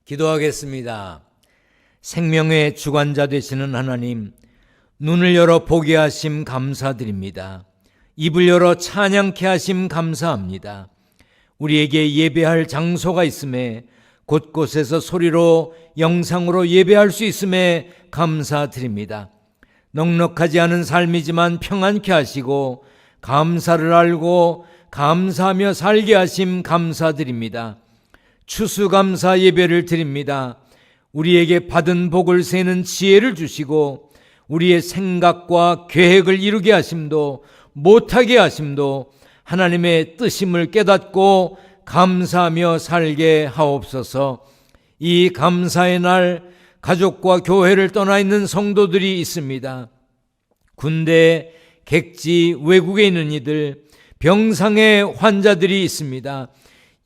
기도하겠습니다. 생명의 주관자 되시는 하나님, 눈을 열어 보게 하심 감사드립니다. 입을 열어 찬양케 하심 감사합니다. 우리에게 예배할 장소가 있음에 곳곳에서 소리로 영상으로 예배할 수 있음에 감사드립니다. 넉넉하지 않은 삶이지만 평안케 하시고 감사를 알고 감사하며 살게 하심 감사드립니다. 추수감사 예배를 드립니다. 우리에게 받은 복을 세는 지혜를 주시고 우리의 생각과 계획을 이루게 하심도 못하게 하심도 하나님의 뜻임을 깨닫고 감사하며 살게 하옵소서. 이 감사의 날 가족과 교회를 떠나 있는 성도들이 있습니다. 군대, 객지, 외국에 있는 이들, 병상의 환자들이 있습니다.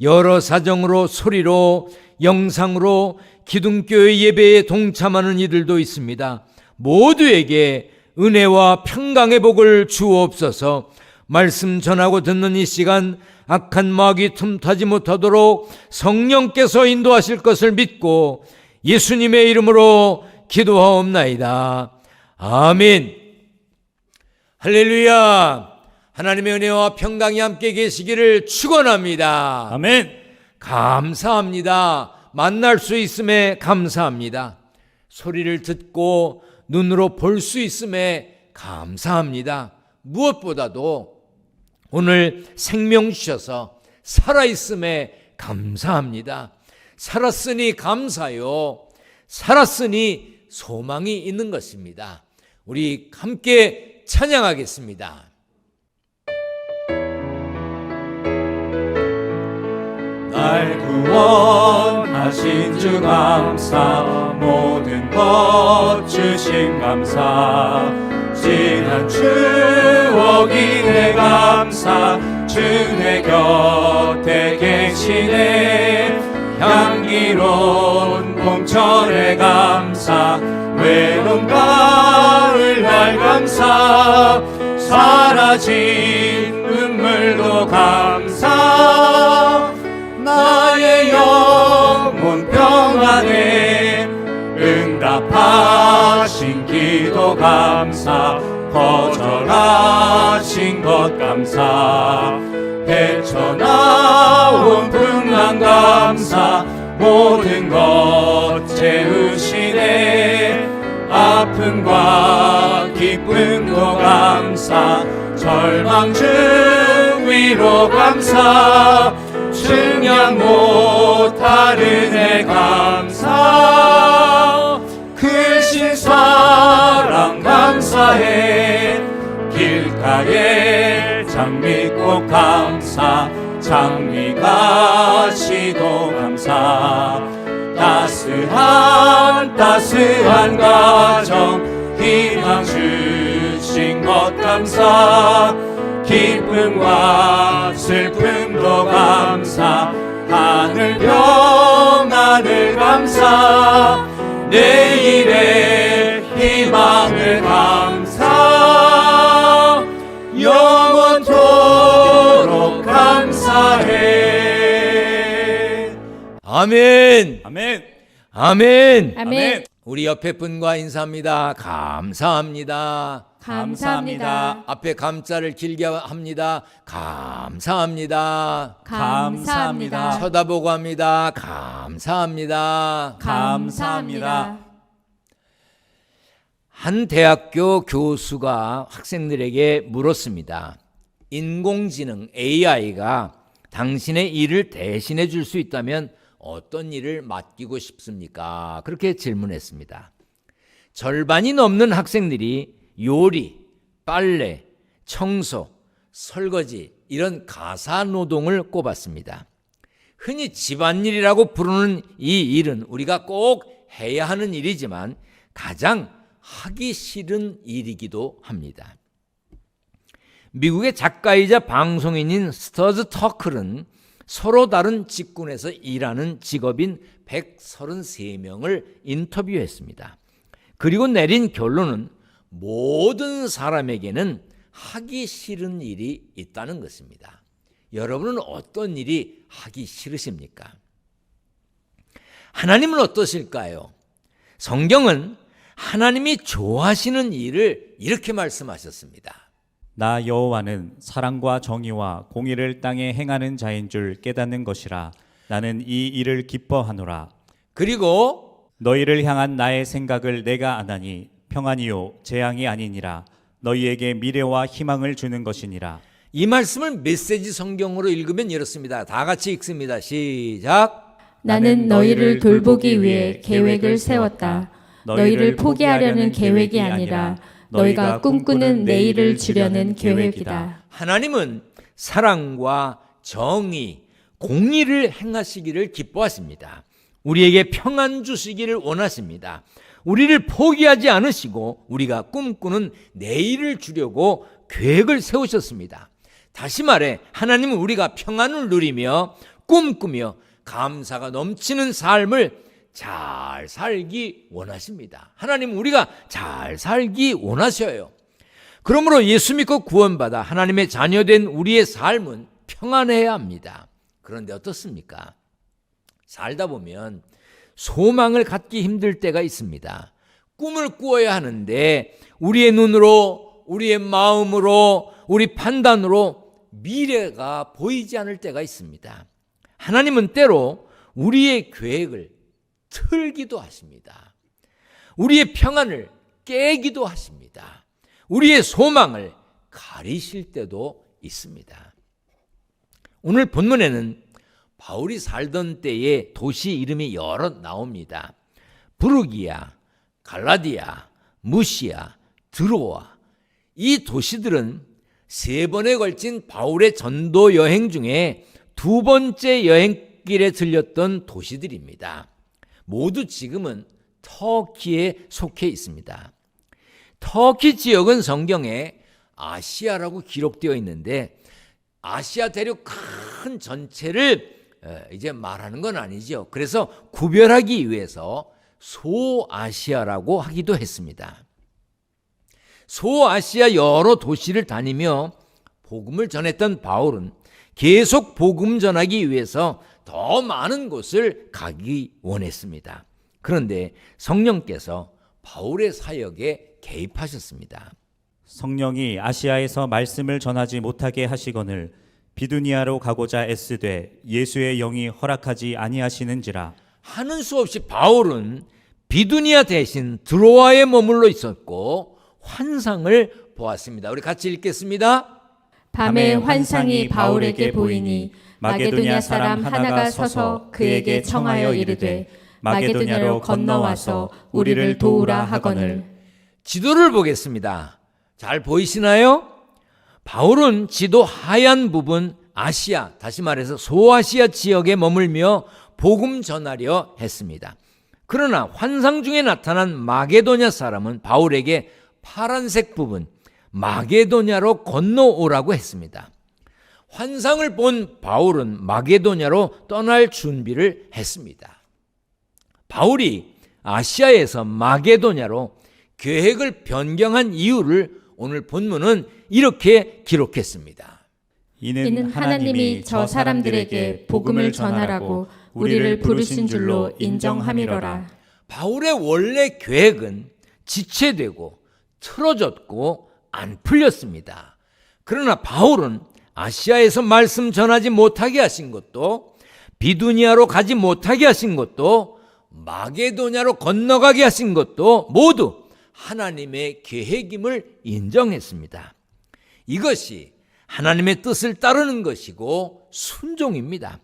여러 사정으로 소리로, 영상으로 기둥교회 예배에 동참하는 이들도 있습니다. 모두에게 은혜와 평강의 복을 주옵소서. 말씀 전하고 듣는 이 시간 악한 마귀 틈타지 못하도록 성령께서 인도하실 것을 믿고 예수님의 이름으로 기도하옵나이다. 아멘. 할렐루야. 하나님의 은혜와 평강이 함께 계시기를 축원합니다. 아멘. 감사합니다. 만날 수 있음에 감사합니다. 소리를 듣고 눈으로 볼 수 있음에 감사합니다. 무엇보다도 오늘 생명 주셔서 살아있음에 감사합니다. 살았으니 감사요. 살았으니 소망이 있는 것입니다. 우리 함께 찬양하겠습니다. 날 구원하신 주 감사, 모든 것 주신 감사, 지난 추억이 내 감사, 주 내 곁에 계시네. 향기로운 봄철의 감사, 외로운 가을날 감사, 사라진 눈물도 감사, 나의 영혼 평안에 응답하신 기도 감사, 거절하신 것 감사, 헤쳐나온 풍랑 감사, 모든 것 채우시네. 아픔과 기쁨도 감사, 절망 중 위로 감사, 증량 못할 은혜 감사, 크신 사랑 감사해. 길가에 장미꽃 감사, 장미가시도 감사, 따스한 가정 희망 주신 것 감사, 기쁨과 슬픔도 감사, 하늘 평안을 감사, 내일의 희망을 감사, 영원토록 감사해. 아멘. 아멘. 아멘. 아멘. 우리 옆에 분과 인사합니다. 감사합니다. 감사합니다. 앞에 감자를 길게 합니다. 감사합니다. 감사합니다. 쳐다보고 합니다. 감사합니다. 감사합니다. 한 대학교 교수가 학생들에게 물었습니다. 인공지능 AI가 당신의 일을 대신해 줄 수 있다면 어떤 일을 맡기고 싶습니까? 그렇게 질문했습니다. 절반이 넘는 학생들이 요리, 빨래, 청소, 설거지 이런 가사 노동을 꼽았습니다. 흔히 집안일이라고 부르는 이 일은 우리가 꼭 해야 하는 일이지만 가장 하기 싫은 일이기도 합니다. 미국의 작가이자 방송인인 스터즈 터클은 서로 다른 직군에서 일하는 직업인 133명을 인터뷰했습니다. 그리고 내린 결론은 모든 사람에게는 하기 싫은 일이 있다는 것입니다. 여러분은 어떤 일이 하기 싫으십니까? 하나님은 어떠실까요? 성경은 하나님이 좋아하시는 일을 이렇게 말씀하셨습니다. 나 여호와는 사랑과 정의와 공의를 땅에 행하는 자인 줄 깨닫는 것이라. 나는 이 일을 기뻐하노라. 그리고 너희를 향한 나의 생각을 내가 아나니 평안이요 재앙이 아니니라. 너희에게 미래와 희망을 주는 것이니라. 이 말씀을 메시지 성경으로 읽으면 이렇습니다. 다 같이 읽습니다. 시작. 나는 너희를 돌보기 위해 계획을 세웠다. 너희를 포기하려는 계획이 아니라 너희가 꿈꾸는 내일을 주려는 계획이다. 하나님은 사랑과 정의, 공의를 행하시기를 기뻐하십니다. 우리에게 평안 주시기를 원하십니다. 우리를 포기하지 않으시고 우리가 꿈꾸는 내일을 주려고 계획을 세우셨습니다. 다시 말해 하나님은 우리가 평안을 누리며 꿈꾸며 감사가 넘치는 삶을 잘 살기 원하십니다. 하나님은 우리가 잘 살기 원하셔요. 그러므로 예수 믿고 구원받아 하나님의 자녀된 우리의 삶은 평안해야 합니다. 그런데 어떻습니까? 살다 보면 소망을 갖기 힘들 때가 있습니다. 꿈을 꾸어야 하는데 우리의 눈으로, 우리의 마음으로, 우리 판단으로 미래가 보이지 않을 때가 있습니다. 하나님은 때로 우리의 계획을 틀기도 하십니다. 우리의 평안을 깨기도 하십니다. 우리의 소망을 가리실 때도 있습니다. 오늘 본문에는 바울이 살던 때의 도시 이름이 여러 나옵니다. 부르기아, 갈라디아, 무시아, 드로아. 이 도시들은 3번에 걸친 바울의 전도 여행 중에 2번째 여행길에 들렸던 도시들입니다. 모두 지금은 터키에 속해 있습니다. 터키 지역은 성경에 아시아라고 기록되어 있는데 아시아 대륙 큰 전체를 이제 말하는 건 아니죠. 그래서 구별하기 위해서 소아시아라고 하기도 했습니다. 소아시아 여러 도시를 다니며 복음을 전했던 바울은 계속 복음 전하기 위해서 더 많은 곳을 가기 원했습니다. 그런데 성령께서 바울의 사역에 개입하셨습니다. 성령이 아시아에서 말씀을 전하지 못하게 하시거늘 비두니아로 가고자 애쓰되 예수의 영이 허락하지 아니하시는지라. 하는 수 없이 바울은 비두니아 대신 드로아에 머물러 있었고 환상을 보았습니다. 우리 같이 읽겠습니다. 밤에 환상이 바울에게 보이니 마게도냐 사람 하나가 서서 그에게 청하여 이르되 마게도냐로 건너와서 우리를 도우라 하거늘. 지도를 보겠습니다. 잘 보이시나요? 바울은 지도 하얀 부분 아시아, 다시 말해서 소아시아 지역에 머물며 복음 전하려 했습니다. 그러나 환상 중에 나타난 마게도냐 사람은 바울에게 파란색 부분 마게도냐로 건너오라고 했습니다. 환상을 본 바울은 마게도냐로 떠날 준비를 했습니다. 바울이 아시아에서 마게도냐로 계획을 변경한 이유를 오늘 본문은 이렇게 기록했습니다. 이는 하나님이 저 사람들에게 복음을 전하라고 우리를 부르신 줄로 인정함이로라. 바울의 원래 계획은 지체되고 틀어졌고 안 풀렸습니다. 그러나 바울은 아시아에서 말씀 전하지 못하게 하신 것도, 비두니아로 가지 못하게 하신 것도, 마게도냐로 건너가게 하신 것도 모두 하나님의 계획임을 인정했습니다. 이것이 하나님의 뜻을 따르는 것이고 순종입니다.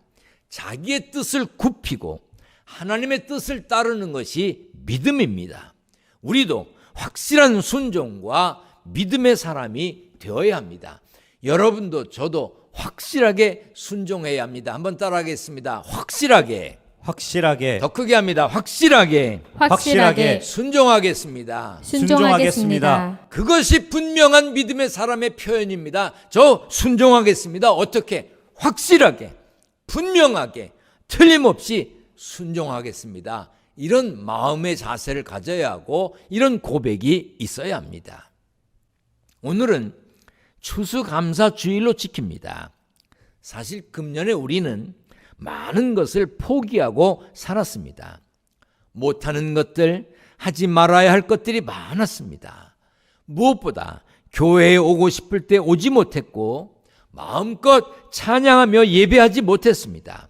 자기의 뜻을 굽히고 하나님의 뜻을 따르는 것이 믿음입니다. 우리도 확실한 순종과 믿음의 사람이 되어야 합니다. 여러분도 저도 확실하게 순종해야 합니다. 한번 따라하겠습니다. 확실하게. 더 크게 합니다. 확실하게 순종하겠습니다. 순종하겠습니다. 그것이 분명한 믿음의 사람의 표현입니다. 저 순종하겠습니다. 어떻게? 확실하게, 분명하게, 틀림없이 순종하겠습니다. 이런 마음의 자세를 가져야 하고 이런 고백이 있어야 합니다. 오늘은 추수감사주일로 지킵니다. 사실 금년에 우리는 많은 것을 포기하고 살았습니다. 못하는 것들, 하지 말아야 할 것들이 많았습니다. 무엇보다 교회에 오고 싶을 때 오지 못했고 마음껏 찬양하며 예배하지 못했습니다.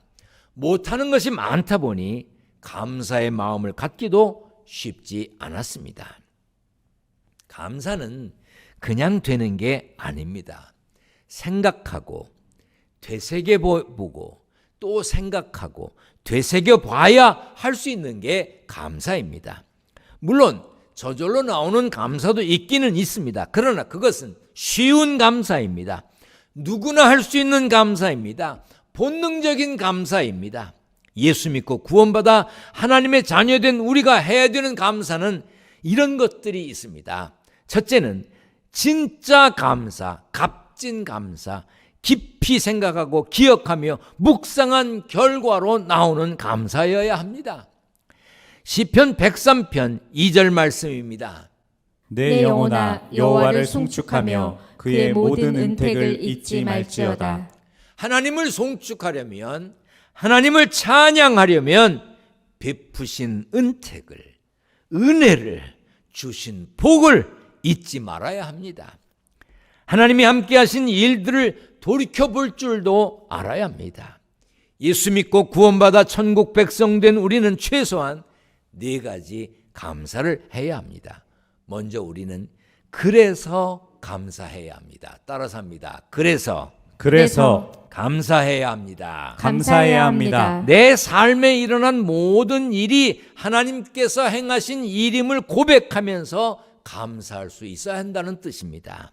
못하는 것이 많다 보니 감사의 마음을 갖기도 쉽지 않았습니다. 감사는 그냥 되는 게 아닙니다. 생각하고 되새겨보고 또 생각하고 되새겨봐야 할 수 있는 게 감사입니다. 물론 저절로 나오는 감사도 있기는 있습니다. 그러나 그것은 쉬운 감사입니다. 누구나 할 수 있는 감사입니다. 본능적인 감사입니다. 예수 믿고 구원받아 하나님의 자녀된 우리가 해야 되는 감사는 이런 것들이 있습니다. 첫째는 진짜 감사, 값진 감사, 깊이 생각하고 기억하며 묵상한 결과로 나오는 감사여야 합니다. 시편 103편 2절 말씀입니다. 내 영혼아 여호와를 송축하며 그의 모든 은택을 잊지 말지어다. 하나님을 송축하려면, 하나님을 찬양하려면 베푸신 은택을, 은혜를 주신 복을 잊지 말아야 합니다. 하나님이 함께 하신 일들을 돌이켜볼 줄도 알아야 합니다. 예수 믿고 구원받아 천국 백성 된 우리는 최소한 4가지 감사를 해야 합니다. 먼저 우리는 그래서 감사해야 합니다. 따라서 합니다. 그래서 감사해야 합니다. 감사해야 합니다. 내 삶에 일어난 모든 일이 하나님께서 행하신 일임을 고백하면서 감사할 수 있어야 한다는 뜻입니다.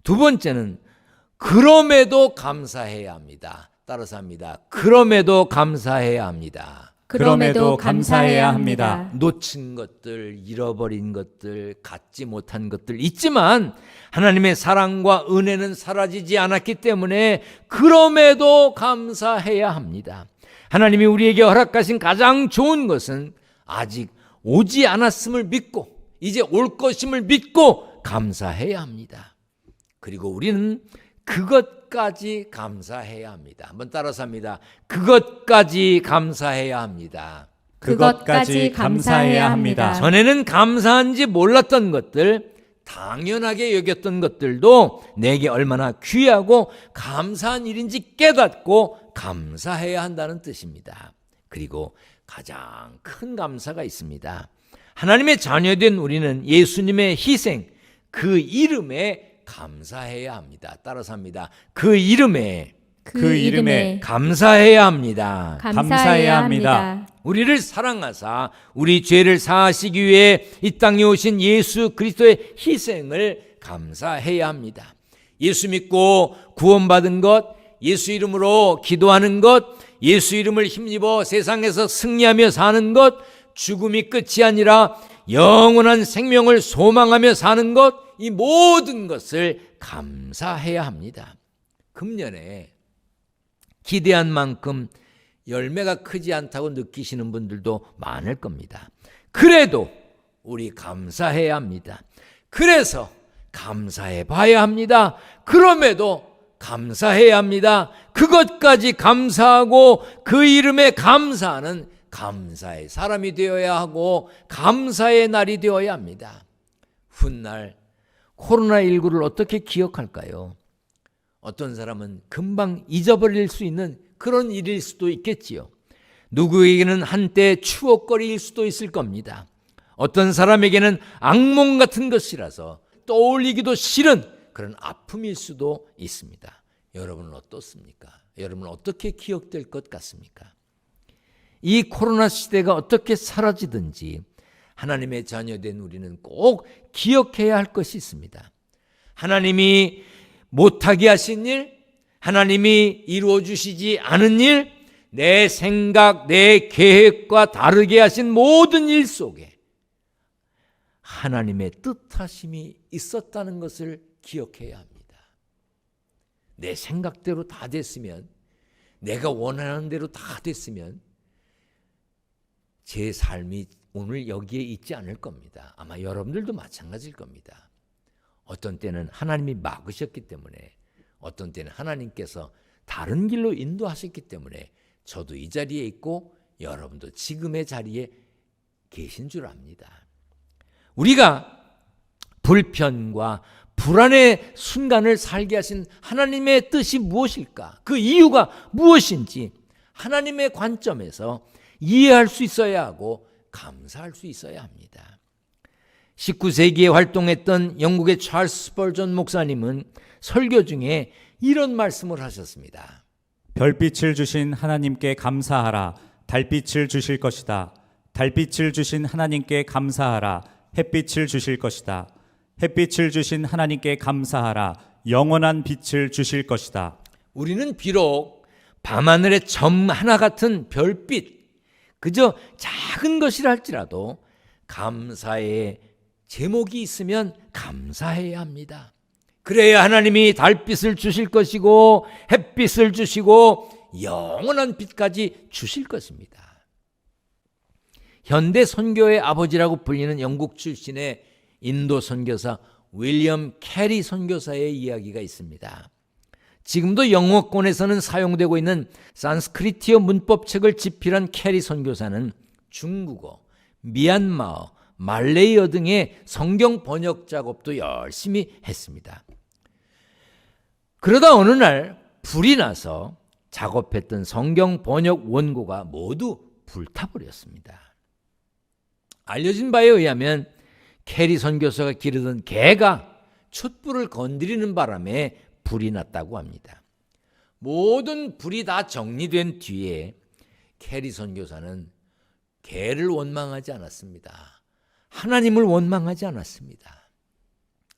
두 번째는 그럼에도 감사해야 합니다. 따라서 합니다. 그럼에도 감사해야 합니다. 그럼에도 감사해야 합니다. 놓친 것들, 잃어버린 것들, 갖지 못한 것들 있지만 하나님의 사랑과 은혜는 사라지지 않았기 때문에 그럼에도 감사해야 합니다. 하나님이 우리에게 허락하신 가장 좋은 것은 아직 오지 않았음을 믿고 이제 올 것임을 믿고 감사해야 합니다. 그리고 우리는 그것까지 감사해야 합니다. 한번 따라서 합니다. 그것까지 감사해야 합니다. 그것까지 감사해야 합니다. 전에는 감사한지 몰랐던 것들, 당연하게 여겼던 것들도 내게 얼마나 귀하고 감사한 일인지 깨닫고 감사해야 한다는 뜻입니다. 그리고 가장 큰 감사가 있습니다. 하나님의 자녀된 우리는 예수님의 희생, 그 이름에 감사해야 합니다. 따라서 합니다. 그 이름에 감사해야 합니다. 감사해야 합니다. 우리를 사랑하사 우리 죄를 사하시기 위해 이 땅에 오신 예수 그리스도의 희생을 감사해야 합니다. 예수 믿고 구원받은 것, 예수 이름으로 기도하는 것, 예수 이름을 힘입어 세상에서 승리하며 사는 것, 죽음이 끝이 아니라 영원한 생명을 소망하며 사는 것, 이 모든 것을 감사해야 합니다. 금년에 기대한 만큼 열매가 크지 않다고 느끼시는 분들도 많을 겁니다. 그래도 우리 감사해야 합니다. 그래서 감사해 봐야 합니다. 그럼에도 감사해야 합니다. 그것까지 감사하고 그 이름에 감사하는 감사의 사람이 되어야 하고 감사의 날이 되어야 합니다. 훗날 코로나19를 어떻게 기억할까요? 어떤 사람은 금방 잊어버릴 수 있는 그런 일일 수도 있겠지요. 누구에게는 한때 추억거리일 수도 있을 겁니다. 어떤 사람에게는 악몽 같은 것이라서 떠올리기도 싫은 그런 아픔일 수도 있습니다. 여러분은 어떻습니까? 여러분은 어떻게 기억될 것 같습니까? 이 코로나 시대가 어떻게 사라지든지 하나님의 자녀된 우리는 꼭 기억해야 할 것이 있습니다. 하나님이 못하게 하신 일, 하나님이 이루어 주시지 않은 일, 내 생각, 내 계획과 다르게 하신 모든 일 속에 하나님의 뜻하심이 있었다는 것을 기억해야 합니다. 내 생각대로 다 됐으면, 내가 원하는 대로 다 됐으면 제 삶이 오늘 여기에 있지 않을 겁니다. 아마 여러분들도 마찬가지일 겁니다. 어떤 때는 하나님이 막으셨기 때문에, 어떤 때는 하나님께서 다른 길로 인도하셨기 때문에 저도 이 자리에 있고 여러분도 지금의 자리에 계신 줄 압니다. 우리가 불편과 불안의 순간을 살게 하신 하나님의 뜻이 무엇일까? 그 이유가 무엇인지 하나님의 관점에서 이해할 수 있어야 하고 감사할 수 있어야 합니다. 19세기에 활동했던 영국의 찰스 스펄전 목사님은 설교 중에 이런 말씀을 하셨습니다. 별빛을 주신 하나님께 감사하라. 달빛을 주실 것이다. 달빛을 주신 하나님께 감사하라. 햇빛을 주실 것이다. 햇빛을 주신 하나님께 감사하라. 영원한 빛을 주실 것이다. 우리는 비록 밤하늘의 점 하나 같은 별빛, 그저 작은 것이라 할지라도 감사의 제목이 있으면 감사해야 합니다. 그래야 하나님이 달빛을 주실 것이고 햇빛을 주시고 영원한 빛까지 주실 것입니다. 현대 선교의 아버지라고 불리는 영국 출신의 인도 선교사 윌리엄 캐리 선교사의 이야기가 있습니다. 지금도 영어권에서는 사용되고 있는 산스크리트어 문법책을 집필한 캐리 선교사는 중국어, 미얀마어, 말레이어 등의 성경 번역 작업도 열심히 했습니다. 그러다 어느 날 불이 나서 작업했던 성경 번역 원고가 모두 불타버렸습니다. 알려진 바에 의하면 캐리 선교사가 기르던 개가 촛불을 건드리는 바람에 불이 났다고 합니다. 모든 불이 다 정리된 뒤에 캐리 선교사는 개를 원망하지 않았습니다. 하나님을 원망하지 않았습니다.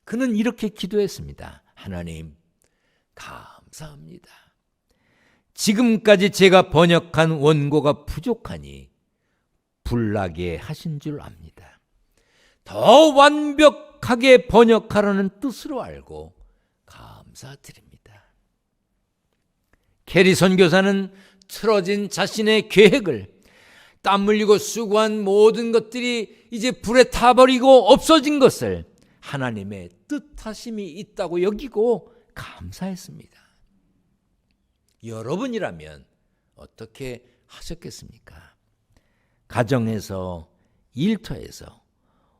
그는 이렇게 기도했습니다. 하나님, 감사합니다. 지금까지 제가 번역한 원고가 부족하니 불나게 하신 줄 압니다. 더 완벽하게 번역하라는 뜻으로 알고 감사드립니다. 캐리 선교사는 틀어진 자신의 계획을, 땀 흘리고 수고한 모든 것들이 이제 불에 타버리고 없어진 것을 하나님의 뜻하심이 있다고 여기고 감사했습니다. 여러분이라면 어떻게 하셨겠습니까? 가정에서, 일터에서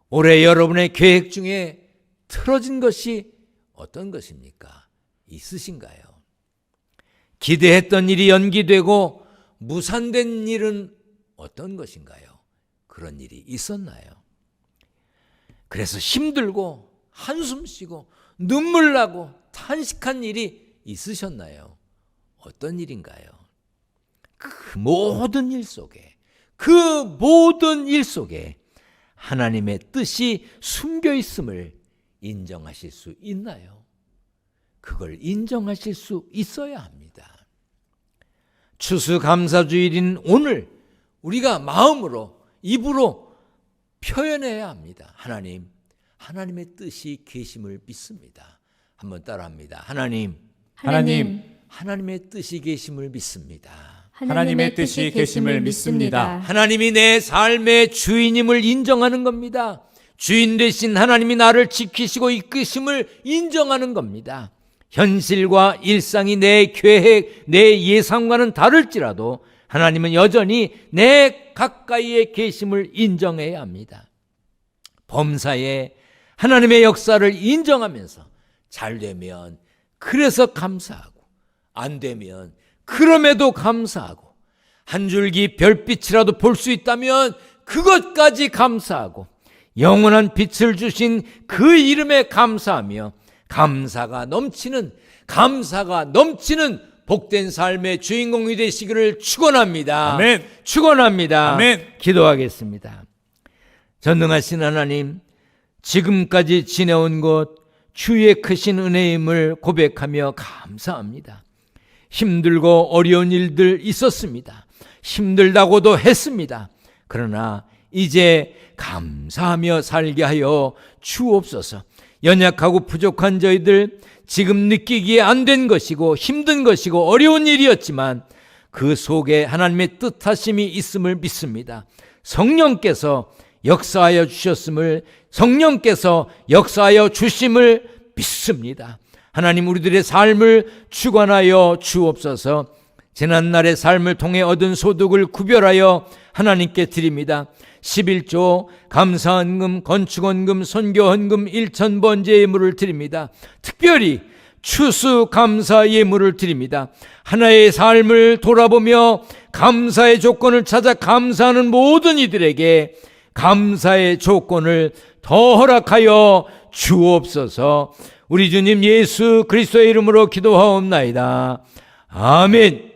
올해 여러분의 계획 중에 틀어진 것이 어떤 것입니까? 있으신가요? 기대했던 일이 연기되고 무산된 일은 어떤 것인가요? 그런 일이 있었나요? 그래서 힘들고 한숨 쉬고 눈물 나고 탄식한 일이 있으셨나요? 어떤 일인가요? 그 모든 일 속에 하나님의 뜻이 숨겨 있음을 인정하실 수 있나요? 그걸 인정하실 수 있어야 합니다. 추수감사주일인 오늘 우리가 마음으로, 입으로 표현해야 합니다. 하나님, 하나님의 뜻이 계심을 믿습니다. 한번 따라합니다. 하나님, 하나님의 뜻이 계심을 믿습니다. 하나님의 뜻이 계심을 믿습니다. 하나님이 내 삶의 주인임을 인정하는 겁니다. 주인 되신 하나님이 나를 지키시고 이끄심을 인정하는 겁니다. 현실과 일상이 내 계획, 내 예상과는 다를지라도 하나님은 여전히 내 가까이에 계심을 인정해야 합니다. 범사에 하나님의 역사를 인정하면서 잘 되면 그래서 감사하고, 안 되면 그럼에도 감사하고, 한 줄기 별빛이라도 볼 수 있다면 그것까지 감사하고, 영원한 빛을 주신 그 이름에 감사하며 감사가 넘치는 복된 삶의 주인공이 되시기를 축원합니다. 아멘. 축원합니다. 아멘. 기도하겠습니다. 전능하신 하나님, 지금까지 지내온 것 주의 크신 은혜임을 고백하며 감사합니다. 힘들고 어려운 일들 있었습니다. 힘들다고도 했습니다. 그러나 이제 감사하며 살게 하여 주옵소서. 연약하고 부족한 저희들, 지금 느끼기에 안 된 것이고 힘든 것이고 어려운 일이었지만 그 속에 하나님의 뜻하심이 있음을 믿습니다. 성령께서 역사하여 주셨음을, 성령께서 역사하여 주심을 믿습니다. 하나님, 우리들의 삶을 주관하여 주옵소서. 지난날의 삶을 통해 얻은 소득을 구별하여 하나님께 드립니다. 11조, 감사헌금, 건축헌금, 선교헌금 1,000번째 예물을 드립니다. 특별히 추수감사 예물을 드립니다. 하나의 삶을 돌아보며 감사의 조건을 찾아 감사하는 모든 이들에게 감사의 조건을 더 허락하여 주옵소서. 우리 주님 예수 그리스도의 이름으로 기도하옵나이다. 아멘.